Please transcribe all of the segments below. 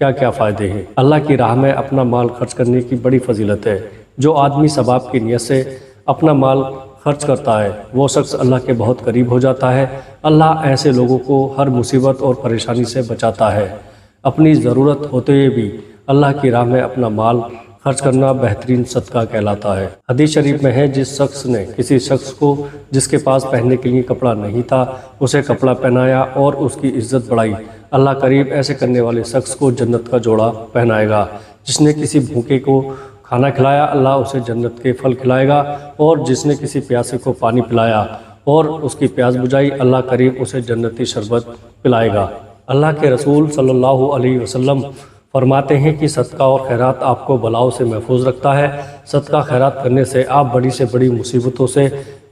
کیا کیا فائدے ہیں۔ اللہ کی راہ میں اپنا مال خرچ کرنے کی بڑی فضیلت ہے۔ جو آدمی ثواب کی نیت سے اپنا مال خرچ کرتا ہے وہ شخص اللہ کے بہت قریب ہو جاتا ہے۔ اللہ ایسے لوگوں کو ہر مصیبت اور پریشانی سے بچاتا ہے۔ اپنی ضرورت ہوتے ہوئے بھی اللہ کی راہ میں اپنا مال خرچ کرنا بہترین صدقہ کہلاتا ہے۔ حدیث شریف میں ہے، جس شخص نے کسی شخص کو جس کے پاس پہننے کے لیے کپڑا نہیں تھا اسے کپڑا پہنایا اور اس کی عزت بڑھائی، اللہ قریب ایسے کرنے والے شخص کو جنت کا جوڑا پہنائے گا۔ جس نے کسی بھوکے کو کھانا کھلایا اللہ اسے جنت کے پھل کھلائے گا، اور جس نے کسی پیاسے کو پانی پلایا اور اس کی پیاس بجھائی اللہ قریب اسے جنتی شربت پلائے گا۔ اللہ کے رسول صلی اللہ علیہ وسلم فرماتے ہیں کہ صدقہ اور خیرات آپ کو بلاؤں سے محفوظ رکھتا ہے۔ صدقہ خیرات کرنے سے آپ بڑی سے بڑی مصیبتوں سے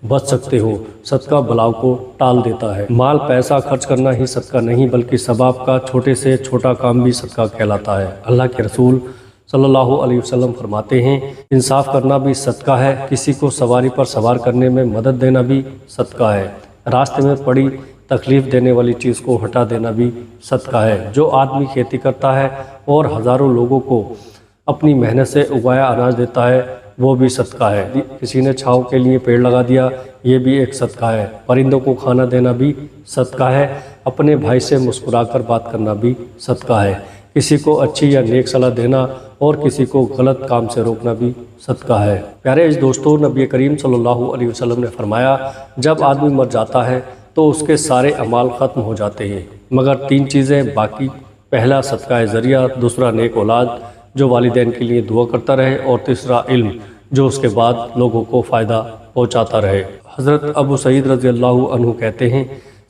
بچ سکتے ہو۔ صدقہ بلاؤں کو ٹال دیتا ہے۔ مال پیسہ خرچ کرنا ہی صدقہ نہیں بلکہ ثواب کا چھوٹے سے چھوٹا کام بھی صدقہ کہلاتا ہے۔ اللہ کے رسول صلی اللہ علیہ وسلم فرماتے ہیں، انصاف کرنا بھی صدقہ ہے، کسی کو سواری پر سوار کرنے میں مدد دینا بھی صدقہ ہے، راستے میں پڑی تکلیف دینے والی چیز کو ہٹا دینا بھی صدقہ ہے۔ جو آدمی کھیتی کرتا ہے اور ہزاروں لوگوں کو اپنی محنت سے اگایا اناج دیتا ہے وہ بھی صدقہ ہے۔ کسی نے چھاؤں کے لیے پیڑ لگا دیا یہ بھی ایک صدقہ ہے۔ پرندوں کو کھانا دینا بھی صدقہ ہے۔ اپنے بھائی سے مسکرا کر بات کرنا بھی صدقہ ہے۔ کسی کو اچھی یا نیک صلاح دینا اور کسی کو غلط کام سے روکنا بھی صدقہ ہے۔ پیارے دوستو، نبی کریم صلی اللہ علیہ وسلم نے فرمایا، جب آدمی مر جاتا ہے تو اس کے سارے اعمال ختم ہو جاتے ہیں مگر تین چیزیں باقی، پہلا صدقہ ذریعہ، دوسرا نیک اولاد جو والدین کے لیے دعا کرتا رہے، اور تیسرا علم جو اس کے بعد لوگوں کو فائدہ پہنچاتا رہے۔ حضرت ابو سعید رضی اللہ عنہ کہتے ہیں،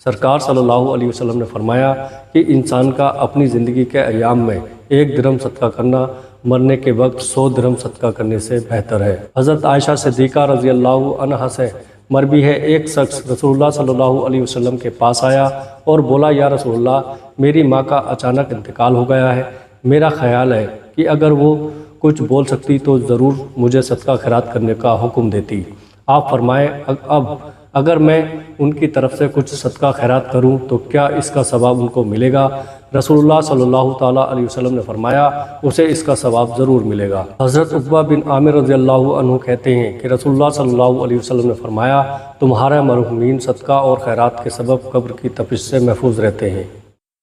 سرکار صلی اللہ علیہ وسلم نے فرمایا کہ انسان کا اپنی زندگی کے ایام میں 1 درہم صدقہ کرنا مرنے کے وقت 100 درہم صدقہ کرنے سے بہتر ہے۔ حضرت عائشہ صدیقہ رضی اللہ عنہا سے مروی ہے، ایک شخص رسول اللہ صلی اللہ علیہ وسلم کے پاس آیا اور بولا، یا رسول اللہ، میری ماں کا اچانک انتقال ہو گیا ہے، میرا خیال ہے کہ اگر وہ کچھ بول سکتی تو ضرور مجھے صدقہ خیرات کرنے کا حکم دیتی۔ آپ فرمائیں، اب اگر میں ان کی طرف سے کچھ صدقہ خیرات کروں تو کیا اس کا ثواب ان کو ملے گا؟ رسول اللہ صلی اللہ تعالیٰ علیہ وسلم نے فرمایا، اسے اس کا ثواب ضرور ملے گا۔ حضرت عقبہ بن عامر رضی اللہ عنہ کہتے ہیں کہ رسول اللہ صلی اللہ علیہ وسلم نے فرمایا، تمہارے مرحومین صدقہ اور خیرات کے سبب قبر کی تپش سے محفوظ رہتے ہیں۔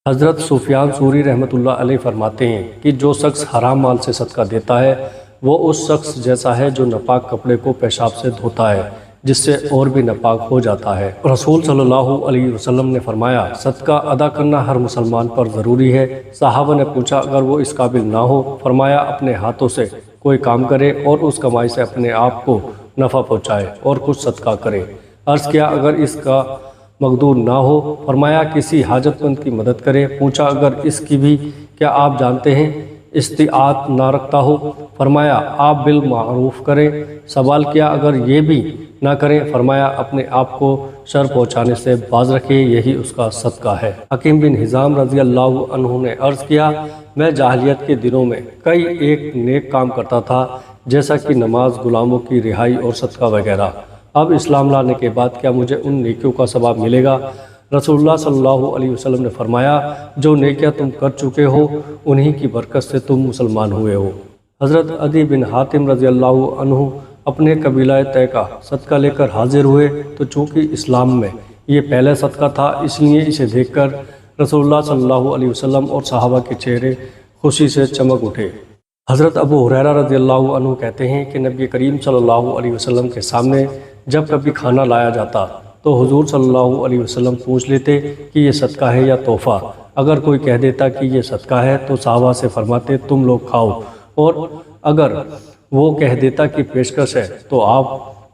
حضرت سفیان ثوری رحمۃ اللہ علیہ فرماتے ہیں کہ جو شخص حرام مال سے صدقہ دیتا ہے وہ اس شخص جیسا ہے جو ناپاک کپڑے کو پیشاب سے دھوتا ہے جس سے اور بھی ناپاک ہو جاتا ہے۔ رسول صلی اللہ علیہ وسلم نے فرمایا، صدقہ ادا کرنا ہر مسلمان پر ضروری ہے۔ صحابہ نے پوچھا، اگر وہ اس قابل نہ ہو؟ فرمایا، اپنے ہاتھوں سے کوئی کام کرے اور اس کمائی سے اپنے آپ کو نفع پہنچائے اور کچھ صدقہ کرے۔ عرض کیا، اگر اس کا مقدور نہ ہو؟ فرمایا، کسی حاجت مند کی مدد کرے۔ پوچھا، اگر اس کی بھی کیا آپ جانتے ہیں استطاعت نہ رکھتا ہو؟ فرمایا، آپ بالمعروف کریں۔ سوال کیا، اگر یہ بھی نہ کریں؟ فرمایا، اپنے آپ کو شر پہنچانے سے باز رکھے، یہی اس کا صدقہ ہے۔ حکیم بن حزام رضی اللہ عنہ نے عرض کیا، میں جاہلیت کے دنوں میں کئی ایک نیک کام کرتا تھا جیسا کہ نماز، غلاموں کی رہائی اور صدقہ وغیرہ۔ اب اسلام لانے کے بعد کیا مجھے ان نیکیوں کا ثواب ملے گا؟ رسول اللہ صلی اللہ علیہ وسلم نے فرمایا، جو نیکیاں تم کر چکے ہو انہی کی برکت سے تم مسلمان ہوئے ہو۔ حضرت عدی بن حاتم رضی اللہ عنہ اپنے قبیلہ طے کا صدقہ لے کر حاضر ہوئے تو چونکہ اسلام میں یہ پہلے صدقہ تھا اس لیے اسے دیکھ کر رسول اللہ صلی اللہ علیہ وسلم اور صحابہ کے چہرے خوشی سے چمک اٹھے۔ حضرت ابو ہریرہ رضی اللہ عنہ کہتے ہیں کہ نبی کریم صلی اللہ علیہ وسلم کے سامنے جب کبھی کھانا لایا جاتا تو حضور صلی اللہ علیہ وسلم پوچھ لیتے کہ یہ صدقہ ہے یا تحفہ۔ اگر کوئی کہہ دیتا کہ یہ صدقہ ہے تو صحابہ سے فرماتے تم لوگ کھاؤ، اور اگر وہ کہہ دیتا کہ پیشکش ہے تو آپ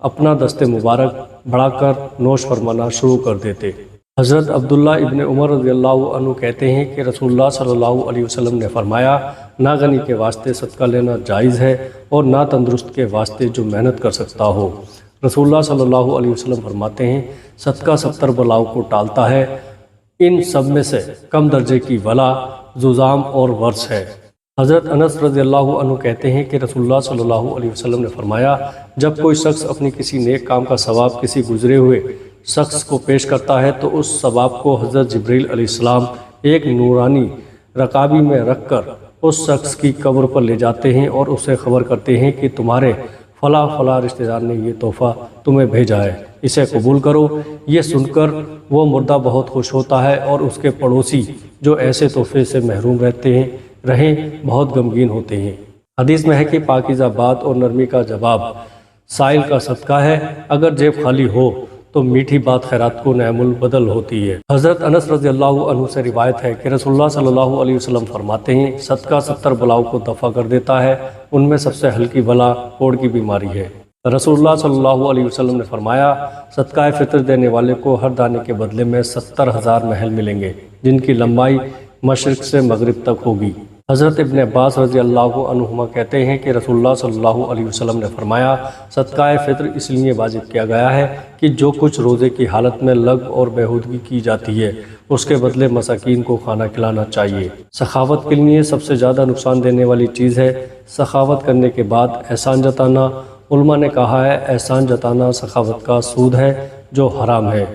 اپنا دست مبارک بڑھا کر نوش فرمانا شروع کر دیتے۔ حضرت عبداللہ ابن عمر رضی اللہ عنہ کہتے ہیں کہ رسول اللہ صلی اللہ علیہ وسلم نے فرمایا، نہ غنی کے واسطے صدقہ لینا جائز ہے اور نہ تندرست کے واسطے جو محنت کر سکتا ہو۔ رسول اللہ صلی اللہ علیہ وسلم فرماتے ہیں، صدقہ 70 بلاؤں کو ٹالتا ہے، ان سب میں سے کم درجے کی ولا ززام اور ورس ہے۔ حضرت انس رضی اللہ عنہ کہتے ہیں کہ رسول اللہ صلی اللہ علیہ وسلم نے فرمایا، جب کوئی شخص اپنی کسی نیک کام کا ثواب کسی گزرے ہوئے شخص کو پیش کرتا ہے تو اس ثواب کو حضرت جبریل علیہ السلام ایک نورانی رکابی میں رکھ کر اس شخص کی قبر پر لے جاتے ہیں اور اسے خبر کرتے ہیں کہ تمہارے فلاں فلاں رشتہ دار نے یہ تحفہ تمہیں بھیجا ہے، اسے قبول کرو۔ یہ سن کر وہ مردہ بہت خوش ہوتا ہے اور اس کے پڑوسی جو ایسے تحفے سے محروم رہیں بہت غمگین ہوتے ہیں۔ حدیث میں ہے کہ پاکیزہ بات اور نرمی کا جواب سائل کا صدقہ ہے، اگر جیب خالی ہو تو میٹھی بات خیرات کو نعم البدل ہوتی ہے۔ حضرت انس رضی اللہ عنہ سے روایت ہے کہ رسول اللہ صلی اللہ علیہ وسلم فرماتے ہیں، صدقہ 70 بلاؤں کو دفع کر دیتا ہے، ان میں سب سے ہلکی بلا کوڑ کی بیماری ہے۔ رسول اللہ صلی اللہ علیہ وسلم نے فرمایا، صدقہ فطر دینے والے کو ہر دانے کے بدلے میں 70,000 محل ملیں گے، جن کی لمبائی مشرق سے مغرب تک ہوگی۔ حضرت ابن عباس رضی اللہ عنہما کہتے ہیں کہ رسول اللہ صلی اللہ علیہ وسلم نے فرمایا، صدقہ فطر اس لیے واجب کیا گیا ہے کہ جو کچھ روزے کی حالت میں لغو اور بیہودگی کی جاتی ہے اس کے بدلے مساکین کو کھانا کھلانا چاہیے۔ سخاوت کے لیے سب سے زیادہ نقصان دینے والی چیز ہے سخاوت کرنے کے بعد احسان جتانا۔ علماء نے کہا ہے، احسان جتانا سخاوت کا سود ہے جو حرام ہے۔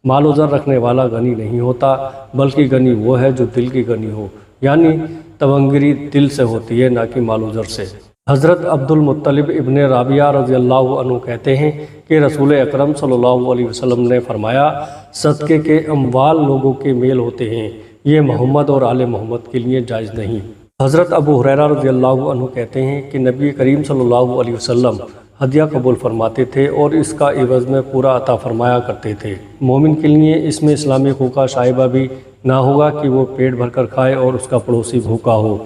مال و زر رکھنے والا غنی نہیں ہوتا، بلکہ غنی وہ ہے جو دل کی غنی ہو، یعنی تونگری دل سے ہوتی ہے، نہ کہ مال و زر سے۔ حضرت عبد المطلب ابن رابعہ رضی اللہ عنہ کہتے ہیں کہ رسول اکرم صلی اللہ علیہ وسلم نے فرمایا، صدقے کے اموال لوگوں کے میل ہوتے ہیں، یہ محمد اور آل محمد کے لیے جائز نہیں۔ حضرت ابو ہریرہ رضی اللہ عنہ کہتے ہیں کہ نبی کریم صلی اللہ علیہ وسلم ہدیہ قبول فرماتے تھے اور اس کا عوض میں پورا عطا فرمایا کرتے تھے۔ مومن کے لیے اس میں اسلامی حقوق کا شائبہ بھی نہ ہوگا کہ وہ پیٹ بھر کر کھائے اور اس کا پڑوسی بھوکا ہو۔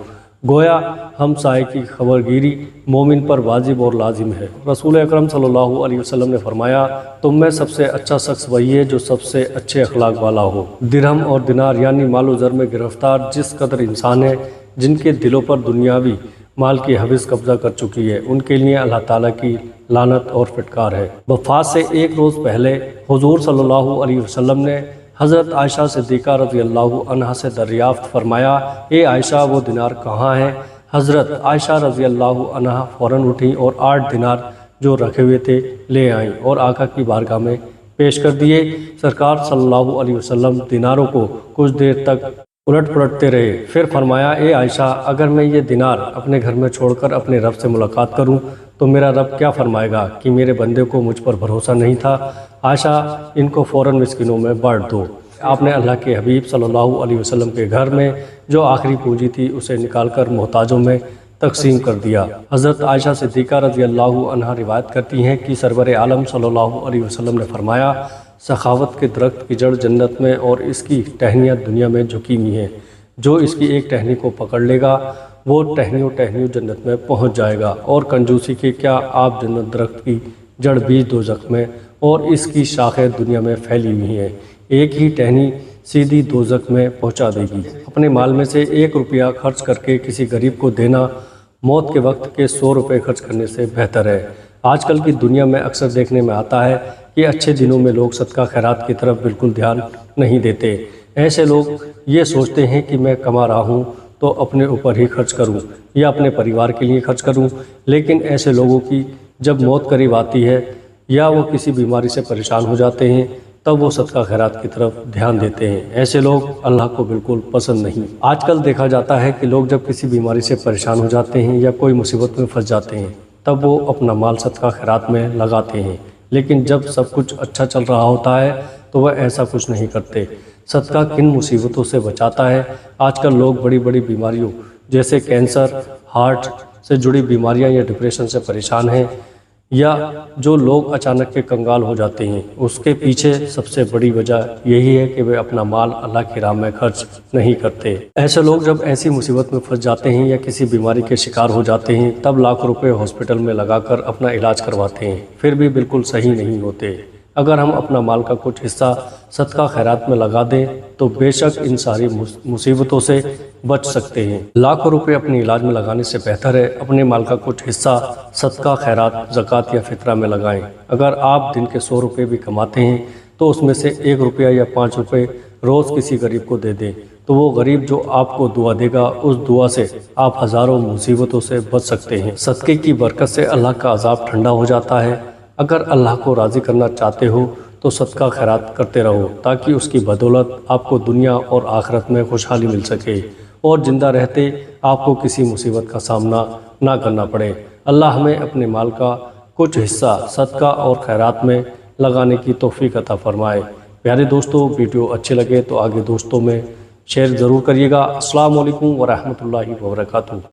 گویا ہم سائے کی خبر گیری مومن پر واجب اور لازم ہے۔ رسول اکرم صلی اللہ علیہ وسلم نے فرمایا، تم میں سب سے اچھا شخص وہی ہے جو سب سے اچھے اخلاق والا ہو۔ درہم اور دینار یعنی مال و زر میں گرفتار جس قدر انسان ہے جن کے دلوں پر دنیاوی مال کی حوث قبضہ کر چکی ہے، ان کے لیے اللہ تعالیٰ کی لعنت اور پھٹکار ہے۔ وفات سے ایک روز پہلے حضور صلی اللہ علیہ وسلم نے حضرت عائشہ صدیقہ رضی اللہ عنہا سے دریافت فرمایا، اے عائشہ وہ دینار کہاں ہیں؟ حضرت عائشہ رضی اللہ عنہا فوراً اٹھیں اور 8 دینار جو رکھے ہوئے تھے لے آئیں اور آقا کی بارگاہ میں پیش کر دیے۔ سرکار صلی اللہ علیہ وسلم دیناروں کو کچھ دیر تک الٹ پلٹتے رہے، پھر فرمایا، اے عائشہ اگر میں یہ دینار اپنے گھر میں چھوڑ کر اپنے رب سے ملاقات کروں تو میرا رب کیا فرمائے گا کہ میرے بندے کو مجھ پر بھروسہ نہیں تھا؟ عائشہ ان کو فوراً مسکینوں میں بانٹ دو۔ آپ نے اللہ کے حبیب صلی اللہ علیہ وسلم کے گھر میں جو آخری پونجی تھی اسے نکال کر محتاجوں میں تقسیم کر دیا۔ حضرت عائشہ صدیقہ رضی اللہ عنہا روایت کرتی ہیں کہ سرور عالم صلی اللہ علیہ وسلم نے فرمایا، سخاوت کے درخت کی جڑ جنت میں اور اس کی ٹہنیاں دنیا میں جھکی ہوئی ہیں، جو اس کی ایک ٹہنی کو پکڑ لے گا وہ ٹہنیوں جنت میں پہنچ جائے گا، اور کنجوسی کے کیا آپ جنت درخت کی جڑ بیج دوزخ میں اور اس کی شاخیں دنیا میں پھیلی ہوئی ہیں، ایک ہی ٹہنی سیدھی دوزخ میں پہنچا دے گی۔ اپنے مال میں سے 1 روپیہ خرچ کر کے کسی غریب کو دینا موت کے وقت کے 100 روپے خرچ کرنے سے بہتر ہے۔ آج کل کی دنیا میں اکثر دیکھنے میں آتا ہے کہ اچھے دنوں میں لوگ صدقہ خیرات کی طرف بالکل دھیان نہیں دیتے۔ ایسے لوگ یہ سوچتے ہیں کہ میں کما رہا ہوں تو اپنے اوپر ہی خرچ کروں یا اپنے پریوار کے لیے خرچ کروں، لیکن ایسے لوگوں کی جب موت قریب آتی ہے یا وہ کسی بیماری سے پریشان ہو جاتے ہیں تب وہ صدقہ خیرات کی طرف دھیان دیتے ہیں۔ ایسے لوگ اللہ کو بالکل پسند نہیں۔ آج کل دیکھا جاتا ہے کہ لوگ جب کسی بیماری سے پریشان ہو جاتے ہیں یا کوئی مصیبت میں پھنس جاتے ہیں تب وہ اپنا مال صدقہ خیرات میں لگاتے ہیں، لیکن جب سب کچھ اچھا چل رہا ہوتا ہے تو وہ ایسا کچھ نہیں کرتے۔ صدقہ کن مصیبتوں سے بچاتا ہے؟ آج کل لوگ بڑی بڑی بیماریوں جیسے کینسر، ہارٹ سے جڑی بیماریاں یا ڈپریشن سے پریشان ہیں، یا جو لوگ اچانک کے کنگال ہو جاتے ہیں، اس کے پیچھے سب سے بڑی وجہ یہی ہے کہ وہ اپنا مال اللہ کی راہ میں خرچ نہیں کرتے۔ ایسے لوگ جب ایسی مصیبت میں پھنس جاتے ہیں یا کسی بیماری کے شکار ہو جاتے ہیں تب لاکھ روپے ہاسپٹل میں لگا کر اپنا علاج کرواتے ہیں، پھر بھی بالکل صحیح نہیں ہوتے۔ اگر ہم اپنا مال کا کچھ حصہ صدقہ خیرات میں لگا دیں تو بے شک ان ساری مصیبتوں سے بچ سکتے ہیں۔ لاکھوں روپے اپنے علاج میں لگانے سے بہتر ہے اپنے مال کا کچھ حصہ صدقہ خیرات، زکوٰۃ یا فطرہ میں لگائیں۔ اگر آپ دن کے 100 روپے بھی کماتے ہیں تو اس میں سے 1 روپیہ یا 5 روپے روز کسی غریب کو دے دیں، تو وہ غریب جو آپ کو دعا دے گا اس دعا سے آپ ہزاروں مصیبتوں سے بچ سکتے ہیں۔ صدقے کی برکت سے اللہ کا عذاب ٹھنڈا ہو جاتا ہے۔ اگر اللہ کو راضی کرنا چاہتے ہو تو صدقہ خیرات کرتے رہو تاکہ اس کی بدولت آپ کو دنیا اور آخرت میں خوشحالی مل سکے۔ اور زندہ رہتے آپ کو کسی مصیبت کا سامنا نہ کرنا پڑے۔ اللہ ہمیں اپنے مال کا کچھ حصہ صدقہ اور خیرات میں لگانے کی توفیق عطا فرمائے۔ پیارے دوستو، ویڈیو اچھے لگے تو آگے دوستوں میں شیئر ضرور کریے گا۔ السلام علیکم ورحمۃ اللہ وبرکاتہ۔